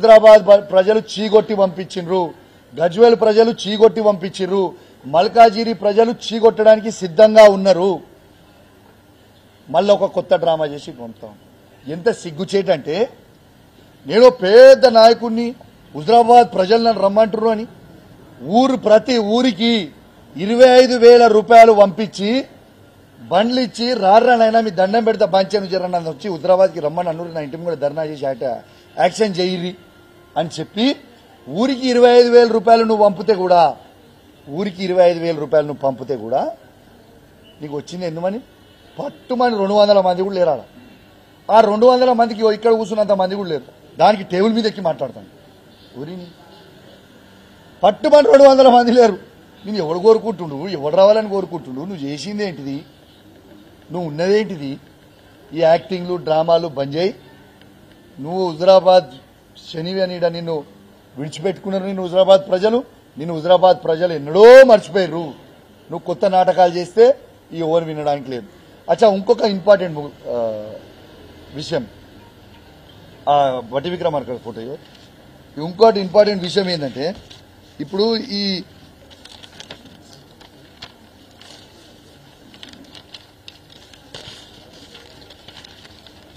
హైదరాబాద్ ప్రజలు చీగొట్టి పంపించిండ్రు, గజ్వేల్ ప్రజలు చీగొట్టి పంపించిండ్రు, మల్కాజిగిరి ప్రజలు చీగొట్టడానికి సిద్ధంగా ఉన్నారు. మళ్ళీ ఒక కొత్త డ్రామా చేసి పంపుతాం. ఎంత సిగ్గుచేటంటే నేను పెద్ద నాయకుడిని, హుజరాబాద్ ప్రజలను రమ్మంటున్నారు అని ప్రతి ఊరికి 25,000 రూపాయలు పంపించి బండ్లు ఇచ్చి రారానైనా మీ దండం పెడతా పంచాను జరన్న వచ్చి హుజరాబాద్కి రమ్మని అన్నారు. నా ఇంటి కూడా ధర్నా చేసి యాక్షన్ చేయిరి అని చెప్పి ఊరికి 25,000 రూపాయలు నువ్వు పంపితే కూడా, ఊరికి 25,000 రూపాయలు నువ్వు పంపితే కూడా నీకు వచ్చింది ఎందుమని? పట్టుమని 200 మంది కూడా లేరు. ఆ 200 మందికి ఇక్కడ కూర్చున్నంత మంది కూడా లేరు. దానికి టేబుల్ మీద ఎక్కి మాట్లాడతాను. ఊరిని పట్టుమని 200 మంది లేరు. నేను ఎవడు కోరుకుంటుండు, ఎవడు రావాలని కోరుకుంటుండు? నువ్వు చేసింది ఏంటిది? నువ్వు ఉన్నదేంటిది? ఈ యాక్టింగ్లు డ్రామాలు బంద్ చేయి. నువ్వు హుజరాబాద్ శనివి అని నిన్ను విడిచిపెట్టుకున్నారు. నిన్ను హుజరాబాద్ ప్రజలు ఎన్నడో మర్చిపోయారు. నువ్వు కొత్త నాటకాలు చేస్తే ఈ ఓవర్ వినడానికి లేదు. అచ్చా, ఇంకొక ఇంపార్టెంట్ విషయం, బట్టి విక్రమార్క ఫోటో. ఇంకోటి ఇంపార్టెంట్ విషయం ఏంటంటే, ఇప్పుడు ఈ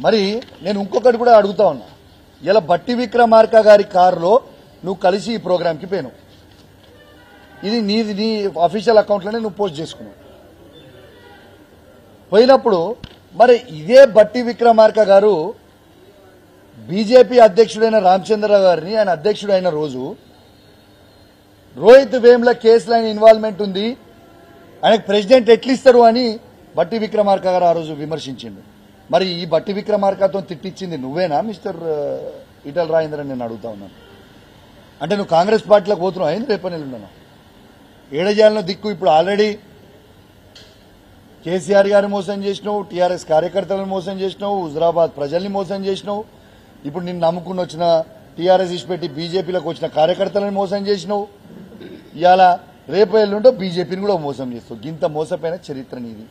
మరి నేను ఇంకొకటి కూడా అడుగుతా ఉన్నా. ఇలా బట్టి విక్రమార్క గారి కారులో నువ్వు కలిసి ఈ ప్రోగ్రాంకి పోయినావు. ఇది నీ అఫీషియల్ అకౌంట్లోనే నువ్వు పోస్ట్ చేసుకున్నావు. పోయినప్పుడు మరి ఇదే బట్టి విక్రమార్క గారు బీజేపీ అధ్యక్షుడైన రామచంద్రరావు గారిని, ఆయన అధ్యక్షుడైన రోజు రోహిత్ వేముల కేసులో ఆయన ఇన్వాల్వ్మెంట్ ఉంది, ఆయనకు ప్రెసిడెంట్ ఎట్లిస్తారు అని బట్టి విక్రమార్క గారు ఆ రోజు విమర్శించిండు. మరి ఈ బట్టి విక్రమార్కతో తిట్టించింది నువ్వేనా మిస్టర్ ఈటల రాజేందర్ అని నేను అడుగుతా ఉన్నాను. అంటే నువ్వు కాంగ్రెస్ పార్టీలోకి పోతున్నావు అయింది, రేపని వెళ్ళున్నాను ఏడజాలను దిక్కు. ఇప్పుడు ఆల్రెడీ కేసీఆర్ గారిని మోసం చేసినావు, టీఆర్ఎస్ కార్యకర్తలను మోసం చేసినావు, హుజరాబాద్ ప్రజల్ని మోసం చేసినావు. ఇప్పుడు నిన్ను నమ్ముకుని వచ్చిన టీఆర్ఎస్ ఇచ్చిపెట్టి బీజేపీలోకి వచ్చిన కార్యకర్తలను మోసం చేసినావు. ఇవాళ రేపు ఎల్లుంటో బీజేపీని కూడా మోసం చేస్తావు. ఇంత మోసపోయిన చరిత్ర నీది.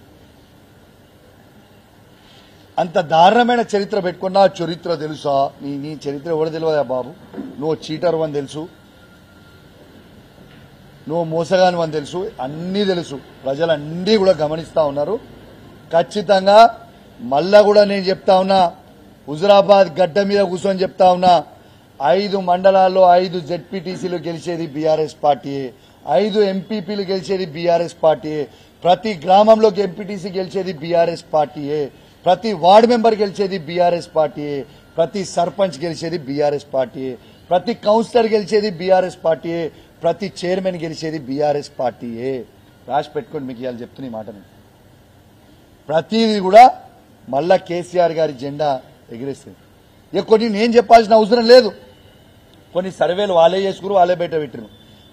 అంత దారుణమైన చరిత్ర పెట్టుకున్నా చరిత్ర తెలుసా? నీ చరిత్ర ఎవరు తెలియదా బాబు? నువ్వు చీటర్ అని తెలుసు, నువ్వు మోసగాని అని తెలుసు, అన్నీ తెలుసు. ప్రజలన్నీ కూడా గమనిస్తా ఉన్నారు. ఖచ్చితంగా మళ్ళా కూడా నేను చెప్తా ఉన్నా, హుజరాబాద్ గడ్డ మీద కూర్చొని చెప్తా ఉన్నా, 5 మండలాల్లో 5 జెడ్పీటీసీలు గెలిచేది బీఆర్ఎస్ పార్టీయే, 5 ఎంపీపీలు గెలిచేది బీఆర్ఎస్ పార్టీయే, ప్రతి గ్రామంలో ఎంపీటీసీ గెలిచేది బీఆర్ఎస్ పార్టీయే, ప్రతి వార్డు మెంబర్ గెలిచేది బీఆర్ఎస్ పార్టీయే, ప్రతి సర్పంచ్ గెలిచేది బీఆర్ఎస్ పార్టీయే, ప్రతి కౌన్సిలర్ గెలిచేది బీఆర్ఎస్ పార్టీయే, ప్రతి చైర్మన్ గెలిచేది బీఆర్ఎస్ పార్టీయే. రాసి పెట్టుకోండి, మీకు ఇవాళ చెప్తున్న ఈ మాటని. ప్రతిదీ కూడా మళ్ళా కేసీఆర్ గారి జెండా ఎగిరేస్తుంది. ఇక కొన్ని నేను చెప్పాల్సిన అవసరం లేదు. కొన్ని సర్వేలు వాళ్ళే చేసుకురు, వాళ్ళే బయట పెట్టిరు.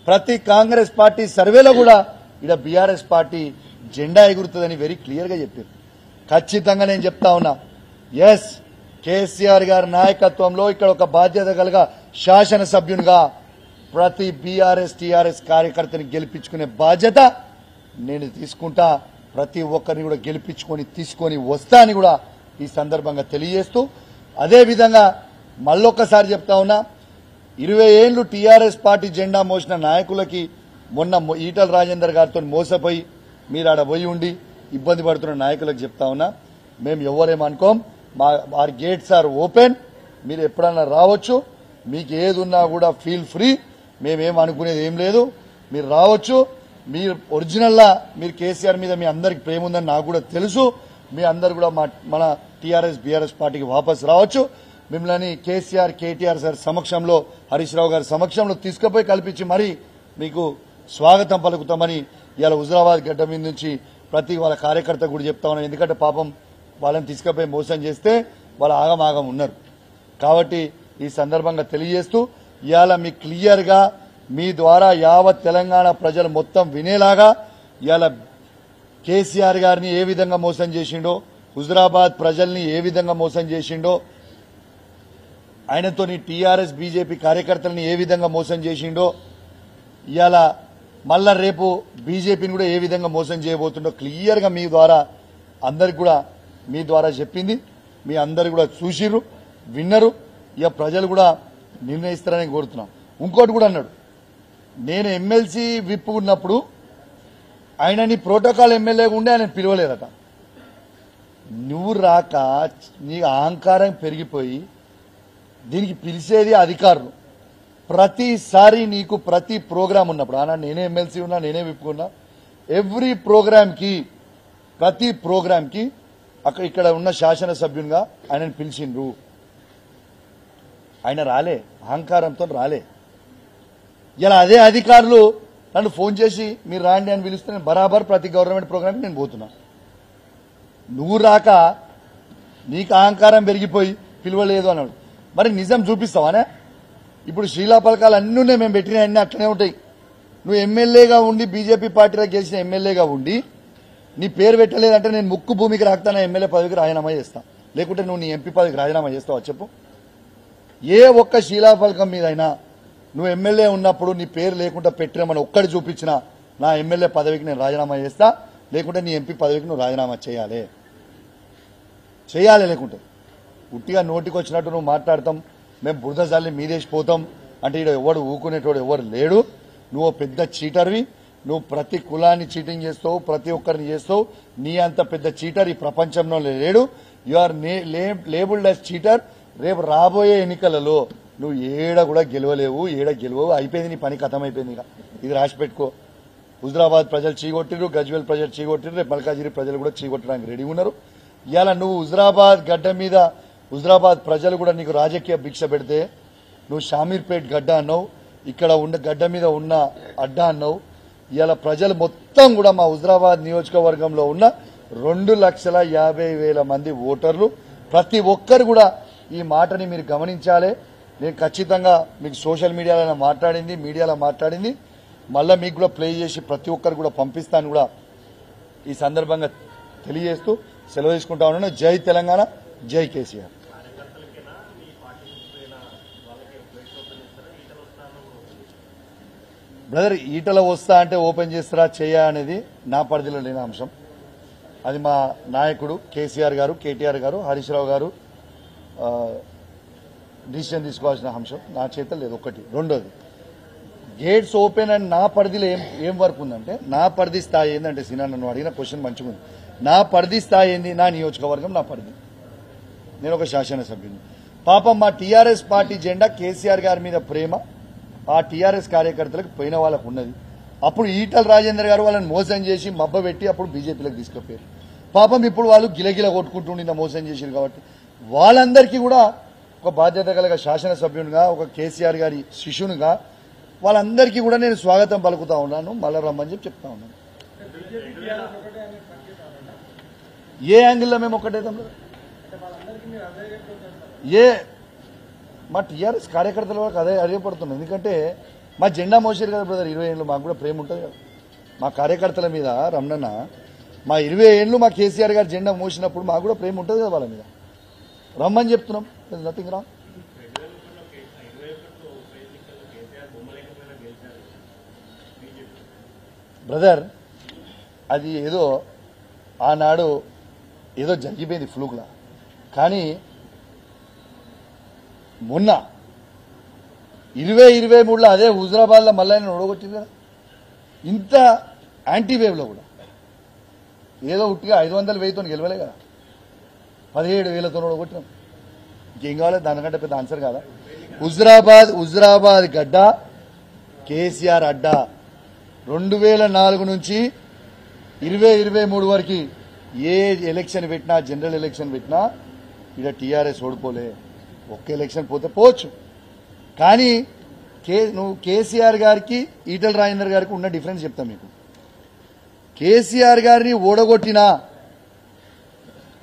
ప్రతి కాంగ్రెస్ పార్టీ సర్వేలో కూడా ఇక్కడ బీఆర్ఎస్ పార్టీ జెండా ఎగురుతుందని వెరీ క్లియర్గా చెప్పారు. ఖచ్చితంగా నేను చెప్తా ఉన్నా, ఎస్, కేసీఆర్ గారి నాయకత్వంలో ఇక్కడ ఒక బాధ్యత కలిగా శాసనసభ్యునిగా ప్రతి బీఆర్ఎస్ టీఆర్ఎస్ కార్యకర్తని గెలిపించుకునే బాధ్యత నేను తీసుకుంటా. ప్రతి ఒక్కరిని కూడా గెలిపించుకొని తీసుకొని వస్తా అని కూడా ఈ సందర్భంగా తెలియజేస్తూ, అదేవిధంగా మళ్ళొక్కసారి చెప్తా ఉన్నా, 20 ఏళ్లు టీఆర్ఎస్ పార్టీ జెండా మోసిన నాయకులకి మొన్న ఈటల రాజేందర్ గారితో మోసపోయి మీరు ఆడ పోయి ఉండి ఇబ్బంది పడుతున్న నాయకులకు చెప్తా ఉన్నా, మేము ఎవరేమనుకోం. our gates are open. మీరు ఎప్పుడన్నా రావచ్చు, మీకు ఏది ఉన్నా కూడా ఫీల్ ఫ్రీ. మేమేం అనుకునేది ఏం లేదు, మీరు రావచ్చు. మీరు ఒరిజినల్లా మీరు కేసీఆర్ మీద మీ అందరికి ప్రేమ ఉందని నాకు కూడా తెలుసు. మీ అందరు కూడా మన టీఆర్ఎస్ బీఆర్ఎస్ పార్టీకి వాపస్ రావచ్చు. మిమ్మల్ని కేసీఆర్ కేటీఆర్ సార్ సమక్షంలో, హరీష్ రావు గారి సమక్షంలో తీసుకుపోయి కల్పించి మరీ మీకు స్వాగతం పలుకుతామని ఇవాళ హుజరాబాద్ గడ్డ మీద నుంచి ప్రతి వాళ్ళ కార్యకర్త కూడా చెప్తా ఉన్నాను. ఎందుకంటే పాపం వాళ్ళని తీసుకుపోయి మోసం చేస్తే వాళ్ళు ఆగమాగం ఉన్నారు. కాబట్టి ఈ సందర్భంగా తెలియజేస్తూ, ఇవాళ మీ క్లియర్గా మీ ద్వారా యావత్ తెలంగాణ ప్రజలు మొత్తం వినేలాగా ఇవాళ కేసీఆర్ గారిని ఏ విధంగా మోసం చేసిండో, హుజరాబాద్ ప్రజల్ని ఏ విధంగా మోసం చేసిండో, ఆయనతోని టీఆర్ఎస్ బీజేపీ కార్యకర్తలని ఏ విధంగా మోసం చేసిండో, ఇవాళ మళ్ళా రేపు బీజేపీని కూడా ఏ విధంగా మోసం చేయబోతుండో క్లియర్గా మీ ద్వారా అందరికి కూడా మీ ద్వారా చెప్పింది. మీ అందరు కూడా చూసిర్రు, విన్నరు. ఇక ప్రజలు కూడా నిర్ణయిస్తారని కోరుతున్నాం. ఇంకోటి కూడా అన్నాడు, నేను ఎమ్మెల్సీ విప్ ఉన్నప్పుడు ఆయనని ప్రోటోకాల్ ఎమ్మెల్యేగా ఉండి ఆయన పిలవలేదట. నువ్వు రాక నీ అహంకారం పెరిగిపోయి దీనికి పిలిచేది అధికారులు. ప్రతిసారి నీకు ప్రతి ప్రోగ్రాం ఉన్నప్పుడు, ఆనా నేనే ఎమ్మెల్సీ ఉన్నా, నేనే విప్పుకున్నా, ఎవ్రీ ప్రోగ్రాంకి ప్రతి ప్రోగ్రాంకి ఇక్కడ ఉన్న శాసనసభ్యునిగా ఆయనను పిలిచిండ్రు. ఆయన రాలే, అహంకారంతో రాలే. ఇలా అదే అధికారులు నన్ను ఫోన్ చేసి మీరు రాండి అని పిలిస్తే నేను బరాబర్ ప్రతి గవర్నమెంట్ ప్రోగ్రాంకి నేను పోతున్నా. నువ్వు రాక నీకు అహంకారం పెరిగిపోయి పిలవలేదు అన్నాడు. మరి నిజం చూపిస్తావానే? ఇప్పుడు శీలా పలకాలు అన్నీ ఉన్నాయి, మేము పెట్టిన అన్నీ అట్లనే ఉంటాయి. నువ్వు ఎమ్మెల్యేగా ఉండి బీజేపీ పార్టీలో గెలిచిన ఎమ్మెల్యేగా ఉండి నీ పేరు పెట్టలేదంటే నేను ముక్కు భూమికి రాకుతాను, ఎమ్మెల్యే పదవికి రాజీనామా చేస్తా. లేకుంటే నువ్వు నీ ఎంపీ పదవికి రాజీనామా చేస్తావా చెప్పు? ఏ ఒక్క శీలాఫలకం మీదైనా నువ్వు ఎమ్మెల్యే ఉన్నప్పుడు నీ పేరు లేకుండా పెట్టినామని ఒక్కటి చూపించినా నా ఎమ్మెల్యే పదవికి నేను రాజీనామా చేస్తా, లేకుంటే నీ ఎంపీ పదవికి నువ్వు రాజీనామా చేయాలి. లేకుంటే ఉట్టిగా నోటికి వచ్చినట్టు నువ్వు మాట్లాడతాం, మేము బురద జల్లి మీదేసిపోతాం అంటే ఇక్కడ ఎవడు ఊకునేటోడు ఎవరు లేడు. నువ్వు పెద్ద చీటర్వి, నువ్వు ప్రతి కులాన్ని చీటింగ్ చేస్తావు, ప్రతి ఒక్కరిని చేస్తావు. నీ అంత పెద్ద చీటర్ ఈ ప్రపంచంలో లేడు. You are labelled as cheater. రేపు రాబోయే ఎన్నికలలో నువ్వు ఏడ కూడా గెలవలేవు, అయిపోయింది నీ పని, కథం అయిపోయింది. ఇది రాసి పెట్టుకో. హుజరాబాద్ ప్రజలు చీగొట్టిరు, గజ్వేల్ ప్రజలు చీగొట్టిరు, రేపు మల్కాజిరి ప్రజలు కూడా చీగొట్టడానికి రెడీ ఉన్నారు. ఇవాళ నువ్వు హుజరాబాద్ గడ్డ మీద హుజరాబాద్ ప్రజలు కూడా నీకు రాజకీయ భిక్ష పెడితే నువ్వు షామీర్పేట్ గడ్డ అన్నావు, ఇక్కడ ఉన్న గడ్డ మీద ఉన్న అడ్డా అన్నావు. ఇవాళ ప్రజలు మొత్తం కూడా మా హుజరాబాద్ నియోజకవర్గంలో ఉన్న 2,50,000 మంది ఓటర్లు, ప్రతి ఒక్కరు కూడా ఈ మాటని మీరు గమనించాలి. నేను ఖచ్చితంగా మీకు సోషల్ మీడియాలో మాట్లాడింది మళ్ళీ మీకు కూడా ప్లే చేసి ప్రతి ఒక్కరు కూడా పంపిస్తాను కూడా ఈ సందర్భంగా తెలియజేస్తూ సెలవు తీసుకుంటా ఉన్నాను. జై తెలంగాణ, జై కేసీఆర్. బ్రదర్, ఈటల వస్తా అంటే ఓపెన్ చేస్తారా చేయ అనేది నా పరిధిలో లేని అంశం. అది మా నాయకుడు కేసీఆర్ గారు, కేటీఆర్ గారు, హరీష్ రావు గారు డిసిషన్ తీసుకోవాల్సిన అంశం. నా చేత లేదు. ఒకటి. రెండోది, గేట్స్ ఓపెన్ అండ్ నా పరిధిలో ఏం వర్క్ ఉందంటే, నా పరిధి స్థాయి ఏంటంటే సినా నన్ను అడిగిన క్వశ్చన్ మంచిగా ఉంది. నా పరిధి స్థాయి ఏంది? నా నియోజకవర్గం నా పరిధి. నేను ఒక శాసనసభ్యుని. పాపం మా టీఆర్ఎస్ పార్టీ జెండా కేసీఆర్ గారి మీద ప్రేమ ఆ టీఆర్ఎస్ కార్యకర్తలకు పోయిన వాళ్ళకు ఉన్నది. అప్పుడు ఈటల రాజేందర్ గారు వాళ్ళని మోసం చేసి మబ్బబెట్టి అప్పుడు బీజేపీలకు తీసుకుపోయారు. పాపం ఇప్పుడు వాళ్ళు గిలగిల కొట్టుకుంటుండి మోసం చేశారు. కాబట్టి వాళ్ళందరికీ కూడా ఒక బాధ్యత కలిగిన శాసనసభ్యునిగా, ఒక కేసీఆర్ గారి శిష్యునిగా వాళ్ళందరికీ కూడా నేను స్వాగతం పలుకుతా ఉన్నాను. మళ్ళా రమ్మని చెప్పి చెప్తా ఉన్నాను. ఏ యాంగిల్లో మేము ఒక్కటేద్దాం? మా టీఆర్ఎస్ కార్యకర్తల వరకు అదే పడుతున్నాం. ఎందుకంటే మా జెండా మోసారు కదా బ్రదర్ 20 ఏళ్ళు. మాకు కూడా ప్రేమ ఉంటుంది కదా మా కార్యకర్తల మీద. రమణన్న, మా 20 ఏళ్ళు మా కేసీఆర్ గారు జెండా మోసినప్పుడు మాకు కూడా ప్రేమ ఉంటుంది కదా వాళ్ళ మీద. రమ్మని చెప్తున్నాం. Nothing wrong. బ్రదర్, అది ఏదో ఆనాడు ఏదో జరిగిపోయింది ఫ్లూక్లా. కానీ మొన్న 2023లో అదే హుజరాబాద్లో మళ్ళీ ఆయన ఓడగొట్టింది కదా. ఇంత యాంటీ వేవ్లో కూడా ఏదో ఉట్టిగా 500,000తో గెలవలే కదా, 17,000తో ఓడగొట్టినాం. ఇంకేం కావాలి? దానికంటే పెద్ద ఆన్సర్ కాదా? హుజరాబాద్ గడ్డ కేసీఆర్ అడ్డా. 2004 నుంచి 2023 వరకు ఏ ఎలక్షన్ పెట్టినా, జనరల్ ఎలక్షన్ పెట్టినా ఇక్కడ టీఆర్ఎస్ ఓడిపోలే. ఒక్క ఎలక్షన్ పోతే పోవచ్చు. కానీ నువ్వు కేసీఆర్ గారికి ఈటల రాజేందర్ గారికి ఉన్న డిఫరెన్స్ చెప్తా మీకు. కేసీఆర్ గారిని ఓడగొట్టినా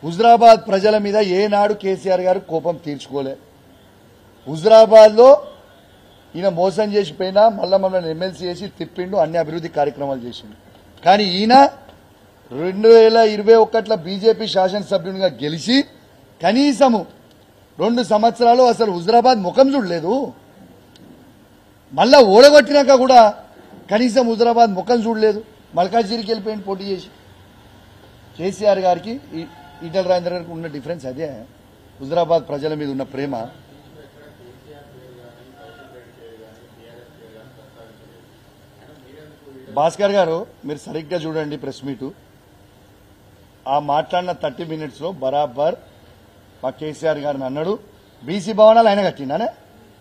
హుజరాబాద్ ప్రజల మీద ఏనాడు కేసీఆర్ గారు కోపం తీర్చుకోలే. హుజరాబాద్లో ఈయన మోసం చేసిపోయినా మమ్మల్ని ఎమ్మెల్సీ చేసి తిప్పిండు, అన్ని అభివృద్ధి కార్యక్రమాలు చేసిండు. కానీ ఈయన 2021లో బీజేపీ శాసనసభ్యునిగా గెలిచి కనీసము 2 సంవత్సరాలు అసలు హుజరాబాద్ ముఖం చూడలేదు. మళ్ళా ఓడగొట్టినాక కూడా కనీసం హుజరాబాద్ ముఖం చూడలేదు. మల్కాజిరికి వెళ్ళిపోయింది పోటీ చేసి. కేసీఆర్ గారికి ఈటల రాజేందర్ గారికి ఉన్న డిఫరెన్స్ అదే. హుజరాబాద్ ప్రజల మీద ఉన్న ప్రేమ. భాస్కర్ గారు మీరు సరిగ్గా చూడండి ప్రెస్ మీటు. ఆ మాట్లాడిన 30 minutes లో బరాబర్ మా కేసీఆర్ గారిని అన్నాడు, బీసీ భవనాలు ఆయన కట్టిండానే.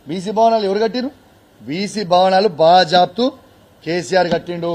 బీసీ భవనాలు ఎవరు కట్టిరు? బీసీ భవనాలు బాజాప్తు కేసీఆర్ కట్టిండు.